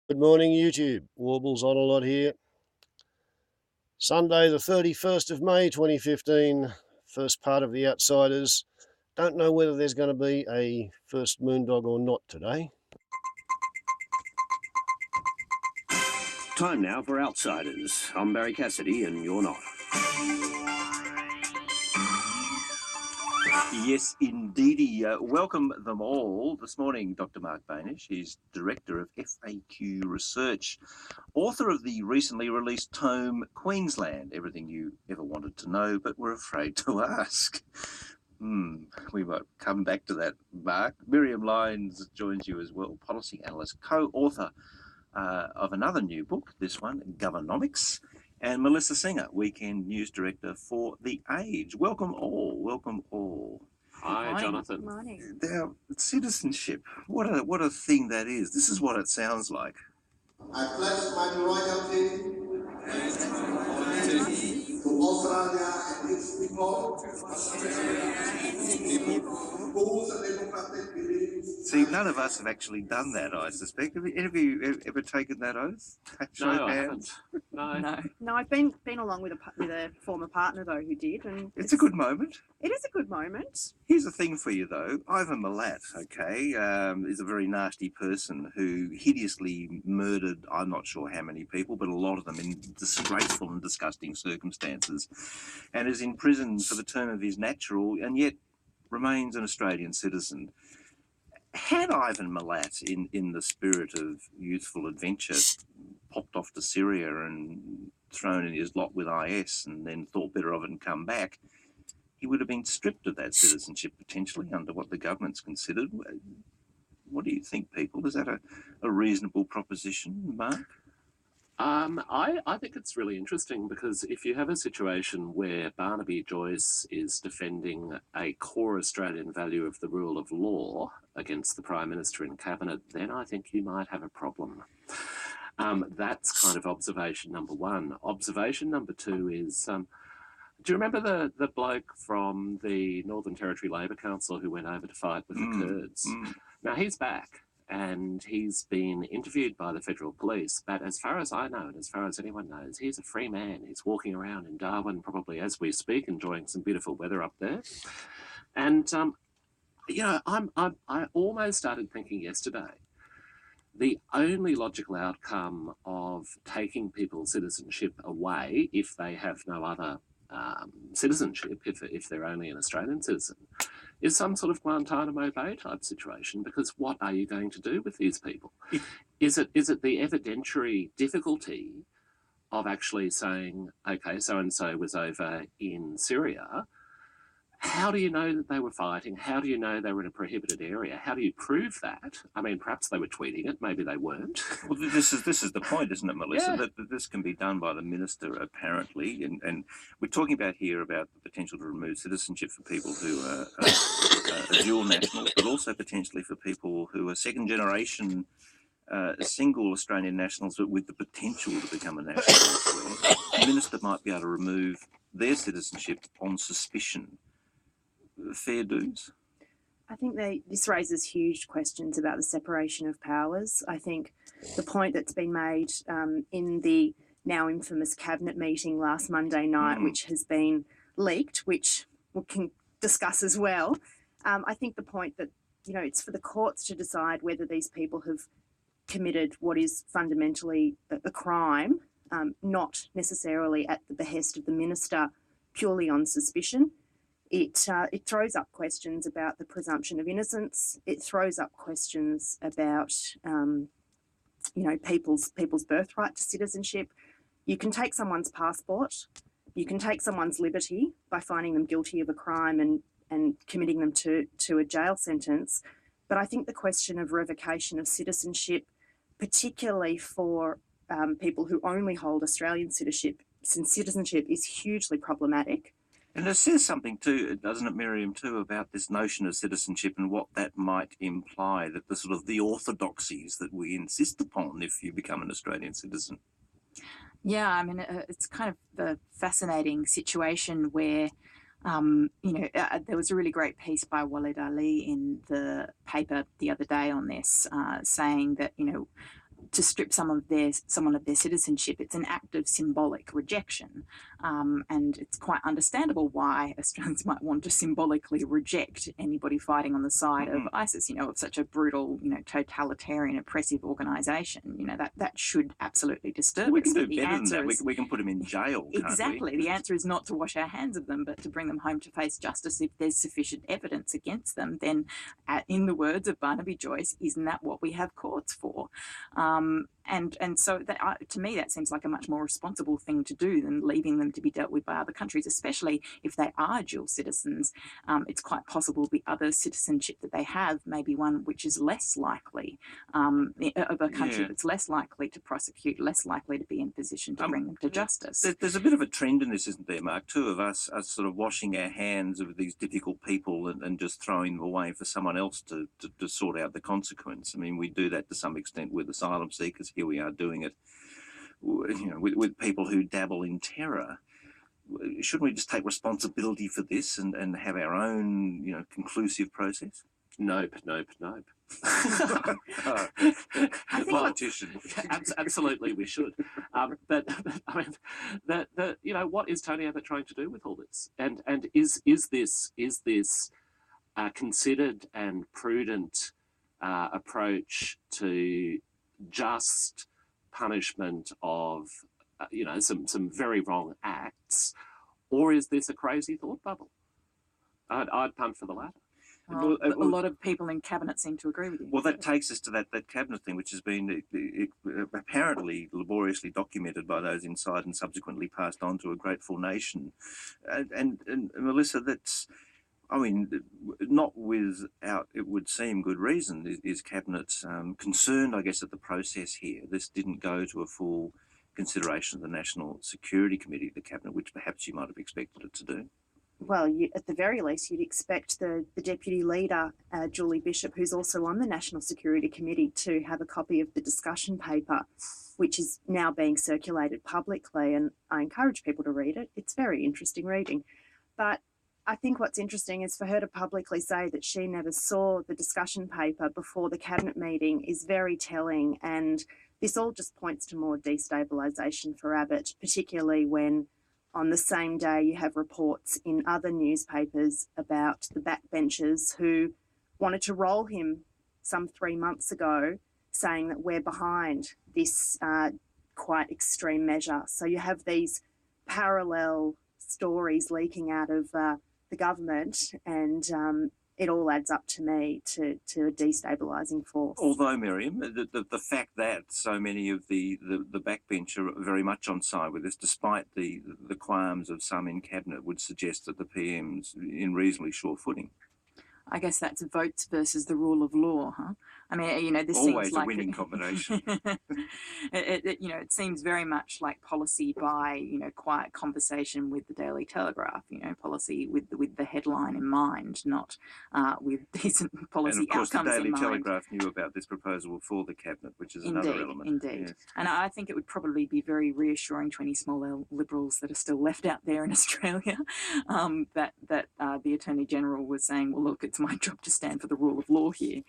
Good morning, YouTube. Warbles on a lot here. Sunday, the 31st of May, 2015. First part of The Outsiders. Don't know whether there's going to be a first Moondog or not today. Time now for Outsiders. I'm Barry Cassidy, and you're not. Yes, indeedy. Welcome them all. This morning, Dr. Mark Bainish. He's Director of FAQ Research, author of the recently released tome, Queensland, Everything You Ever Wanted to Know But Were Afraid to Ask. We might come back to that, Mark. Miriam Lyons joins you as well, policy analyst, co-author of another new book, this one, Governomics, and Melissa Singer, Weekend News Director for The Age. Welcome all, welcome all. Hi, Jonathan. Good morning. Now, citizenship, what a thing that is. This is what it sounds like. I pledge my loyalty to Australia and its people, whose democratic beliefs. See, none of us have actually done that, I suspect. Have you ever taken that oath? No, I haven't. No. No, I've been along with a former partner though who did, and It's a good moment. It is a good moment. Here's the thing for you, though. Ivan Milat, okay, is a very nasty person who hideously murdered, I'm not sure how many people, but a lot of them in disgraceful and disgusting circumstances, and is in prison for the term of his natural, and yet remains an Australian citizen. Had Ivan Milat, in the spirit of youthful adventure, popped off to Syria and thrown in his lot with IS and then thought better of it and come back, he would have been stripped of that citizenship potentially under what the government's considered. What do you think, people? Is that a reasonable proposition, Mark? I think it's really interesting because if you have a situation where Barneybaby Joyce is defending a core Australian value of the rule of law against the Prime Minister and Cabinet, then I think you might have a problem. That's kind of observation number one. Observation number two is, do you remember the bloke from the Northern Territory Labor Council who went over to fight with the Kurds? Now, he's back. And he's been interviewed by the federal police, but as far as I know and as far as anyone knows, he's a free man. He's walking around in Darwin, probably as we speak, enjoying some beautiful weather up there. And I almost started thinking yesterday, the only logical outcome of taking people's citizenship away, if they have no other citizenship, if they're only an Australian citizen, is some sort of Guantanamo Bay type situation, because what are you going to do with these people? Is it the evidentiary difficulty of actually saying, okay, so-and-so was over in Syria? How do you know that they were fighting? How do you know they were in a prohibited area? How do you prove that? I mean, perhaps they were tweeting it, maybe they weren't. Well, this is the point, isn't it, Melissa? Yeah. That this can be done by the minister, apparently, and we're talking about here about the potential to remove citizenship for people who are dual nationals, but also potentially for people who are second-generation single Australian nationals, but with the potential to become a national elsewhere. The minister might be able to remove their citizenship on suspicion. Fair dues? I think this raises huge questions about the separation of powers. I think the point that's been made in the now infamous cabinet meeting last Monday night, which has been leaked, which we can discuss as well. I think the point that, it's for the courts to decide whether these people have committed what is fundamentally a crime, not necessarily at the behest of the minister, purely on suspicion. It throws up questions about the presumption of innocence. It throws up questions about, people's birthright to citizenship. You can take someone's passport, you can take someone's liberty by finding them guilty of a crime and committing them to a jail sentence. But I think the question of revocation of citizenship, particularly for people who only hold Australian citizenship, is hugely problematic. And it says something too, doesn't it, Miriam, too, about this notion of citizenship and what that might imply, that the sort of the orthodoxies that we insist upon if you become an Australian citizen. Yeah, I mean, it's kind of the fascinating situation where, there was a really great piece by Walid Ali in the paper the other day on this, saying that, to strip someone of their citizenship, it's an act of symbolic rejection. And it's quite understandable why Australians might want to symbolically reject anybody fighting on the side of ISIS, of such a brutal, totalitarian, oppressive organisation. That should absolutely disturb us. We can do better than that. We can put them in jail, exactly. Can't we? The answer is not to wash our hands of them, but to bring them home to face justice if there's sufficient evidence against them. Then, in the words of Barnaby Joyce, isn't that what we have courts for? And so that, to me, that seems like a much more responsible thing to do than leaving them to be dealt with by other countries, especially if they are dual citizens. It's quite possible the other citizenship that they have may be one which is less likely, of a country that's less likely to prosecute, less likely to be in position to bring them to justice. There's a bit of a trend in this, isn't there, Mark, too, of us sort of washing our hands of these difficult people and just throwing them away for someone else to sort out the consequence. I mean, we do that to some extent with asylum seekers. Here we are doing it, with people who dabble in terror. Shouldn't we just take responsibility for this and have our own, conclusive process? Nope. Politician. Absolutely, we should. But I mean, what is Tony Abbott trying to do with all this? And is this a considered and prudent approach to just punishment of some very wrong acts, or is this a crazy thought bubble? I'd punt for the latter. Well, a lot of people in cabinet seem to agree with you. Well, that takes us to that cabinet thing, which has been apparently laboriously documented by those inside and subsequently passed on to a grateful nation. And Melissa, that's, I mean, not without, it would seem, good reason, is Cabinet concerned, I guess, at the process here. This didn't go to a full consideration of the National Security Committee of the Cabinet, which perhaps you might have expected it to do. Well, at the very least, you'd expect the Deputy Leader, Julie Bishop, who's also on the National Security Committee, to have a copy of the discussion paper, which is now being circulated publicly, and I encourage people to read it. It's very interesting reading. But I think what's interesting is for her to publicly say that she never saw the discussion paper before the Cabinet meeting is very telling, and this all just points to more destabilisation for Abbott, particularly when on the same day you have reports in other newspapers about the backbenchers who wanted to roll him some 3 months ago, saying that we're behind this quite extreme measure. So you have these parallel stories leaking out of the government, and it all adds up to me to a destabilising force. Although, Miriam, the fact that so many of the backbench are very much on side with this, despite the qualms of some in Cabinet, would suggest that the PM's in reasonably sure footing. I guess that's votes versus the rule of law, huh? I mean, this always seems like a winning combination. It seems very much like policy by, quiet conversation with the Daily Telegraph, policy with the headline in mind, not with decent policy outcomes in mind. And of course, the Daily Telegraph knew about this proposal for the Cabinet, which is another element. Indeed. Yes. And I think it would probably be very reassuring to any small L Liberals that are still left out there in Australia that the Attorney General was saying, well, look, it's my job to stand for the rule of law here.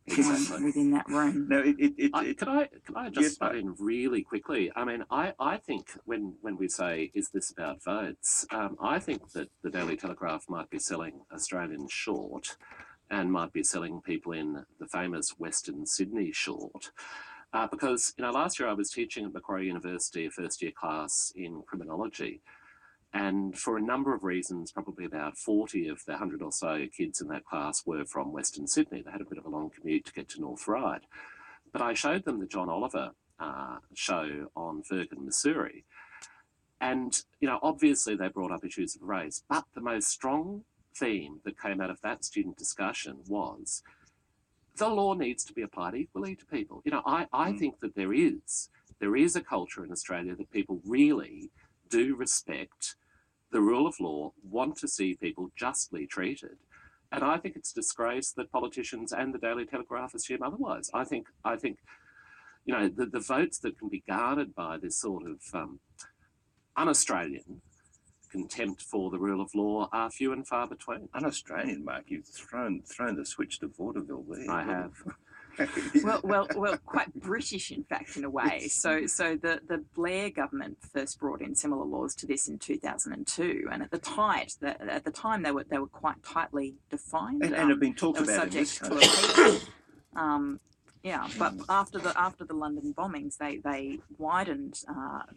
Exactly. Within that room. No, Can I just butt in really quickly? I mean, I think when we say, is this about votes, I think that the Daily Telegraph might be selling Australians short and might be selling people in the famous Western Sydney short. Because, last year I was teaching at Macquarie University, a first-year class in criminology. And for a number of reasons, probably about 40 of the 100 or so kids in that class were from Western Sydney. They had a bit of a long commute to get to North Ryde. But I showed them the John Oliver show on Fergus, Missouri. And, obviously they brought up issues of race. But the most strong theme that came out of that student discussion was the law needs to be applied equally to people. I think that there is a culture in Australia that people really do respect the rule of law, want to see people justly treated. And I think it's disgrace that politicians and the Daily Telegraph assume otherwise. I think the votes that can be garnered by this sort of un-Australian contempt for the rule of law are few and far between. Un-Australian, Mark, you've thrown the switch to vaudeville there. I have. Well, quite British, in fact, in a way. So the Blair government first brought in similar laws to this in 2002, and at the time they were quite tightly defined and have been talked about in this country. Yeah, but after the London bombings, they widened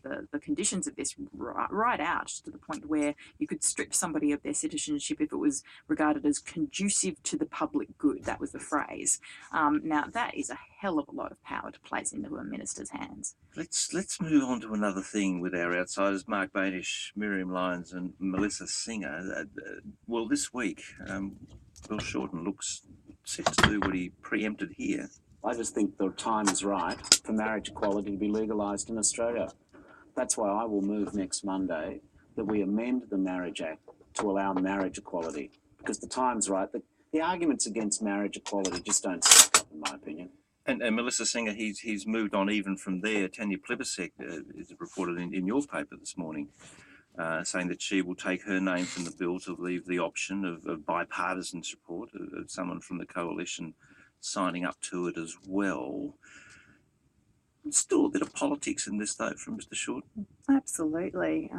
the conditions of this right out to the point where you could strip somebody of their citizenship if it was regarded as conducive to the public good. That was the phrase. Now that is a hell of a lot of power to place into a minister's hands. Let's move on to another thing with our outsiders, Mark Bainish, Miriam Lyons and Melissa Singer. Well, this week, Bill Shorten looks set to do what he preempted here. I just think the time is right for marriage equality to be legalised in Australia. That's why I will move next Monday that we amend the Marriage Act to allow marriage equality, because the time's right. The arguments against marriage equality just don't stack up, in my opinion. And Melissa Singer, he's moved on even from there. Tanya Plibersek is reported in your paper this morning, saying that she will take her name from the bill to leave the option of bipartisan support of someone from the coalition signing up to it as well. Still a bit of politics in this, though, from Mr. Shorten. Absolutely.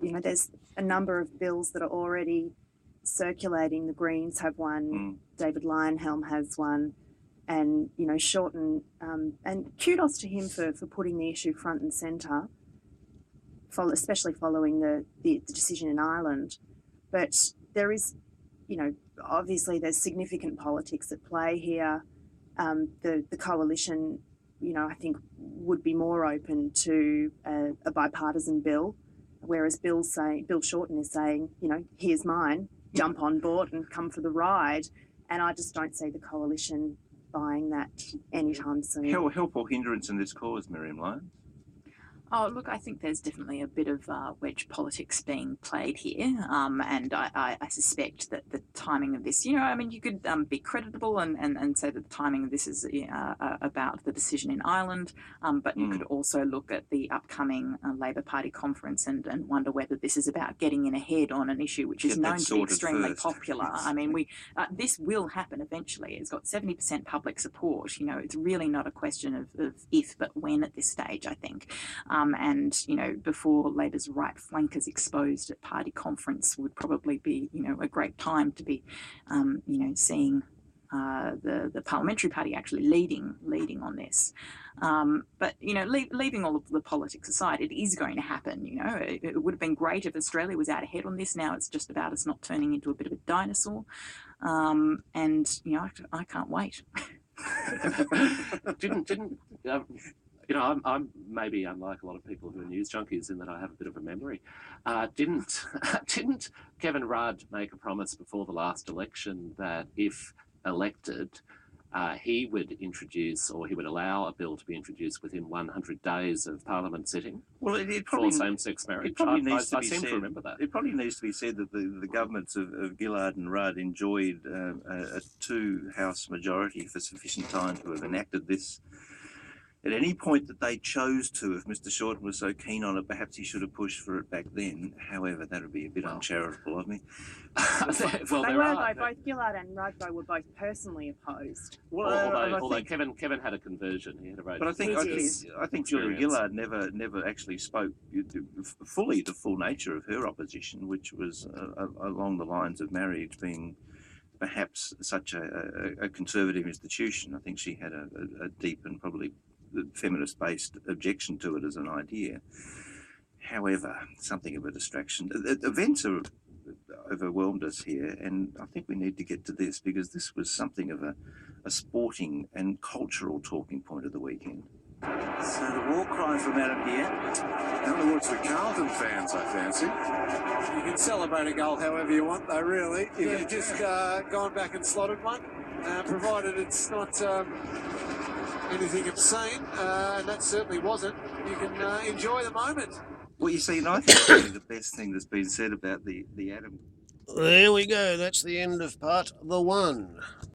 There's a number of bills that are already circulating. The Greens have one, David Leyonhjelm has one, and, Shorten, and kudos to him for putting the issue front and centre, especially following the decision in Ireland. But there is, obviously there's significant politics at play here. The coalition, I think would be more open to a bipartisan bill, whereas Bill Shorten is saying, here's mine, jump on board and come for the ride. And I just don't see the coalition buying that anytime soon. Help or hindrance in this cause, Miriam Lyons? Oh, look, I think there's definitely a bit of wedge politics being played here, and I suspect that the timing of this, you could be creditable and say that the timing of this is about the decision in Ireland, but you could also look at the upcoming Labor Party conference and wonder whether this is about getting in ahead on an issue which is known to be extremely popular. I mean, this will happen eventually. It's got 70% public support. It's really not a question of if, but when at this stage, I think. And, before Labor's right flank is exposed at party conference would probably be, a great time to be, seeing the parliamentary party actually leading on this. But, leaving all of the politics aside, it is going to happen. It would have been great if Australia was out ahead on this. Now it's just about us not turning into a bit of a dinosaur. And, I can't wait. I'm maybe unlike a lot of people who are news junkies in that I have a bit of a memory. Didn't Kevin Rudd make a promise before the last election that if elected, he would introduce, or he would allow a bill to be introduced within 100 days of Parliament sitting? Well, it probably, for same-sex marriage. I seem to remember that. It probably needs to be said that the governments of Gillard and Rudd enjoyed a two-house majority for sufficient time to have enacted this. At any point that they chose to, if Mr. Shorten was so keen on it, perhaps he should have pushed for it back then. However, that would be a bit uncharitable of me. Both Gillard and Rudd, though, were both personally opposed. Although Kevin had a conversion, he had a vote. But I think Julia Gillard never actually spoke fully the full nature of her opposition, which was along the lines of marriage being perhaps such a conservative institution. I think she had a deep and probably feminist-based objection to it as an idea. However, something of a distraction. Events have overwhelmed us here, and I think we need to get to this, because this was something of a sporting and cultural talking point of the weekend. So the war cry from Adam here. In other words, the Carlton fans, I fancy. You can celebrate a goal however you want, though, really. You could have just gone back and slotted one, provided it's not anything obscene, and that certainly wasn't. You can enjoy the moment. Well, you see, and I think that's really the best thing that's been said about the Adam. There we go. That's the end of part 1.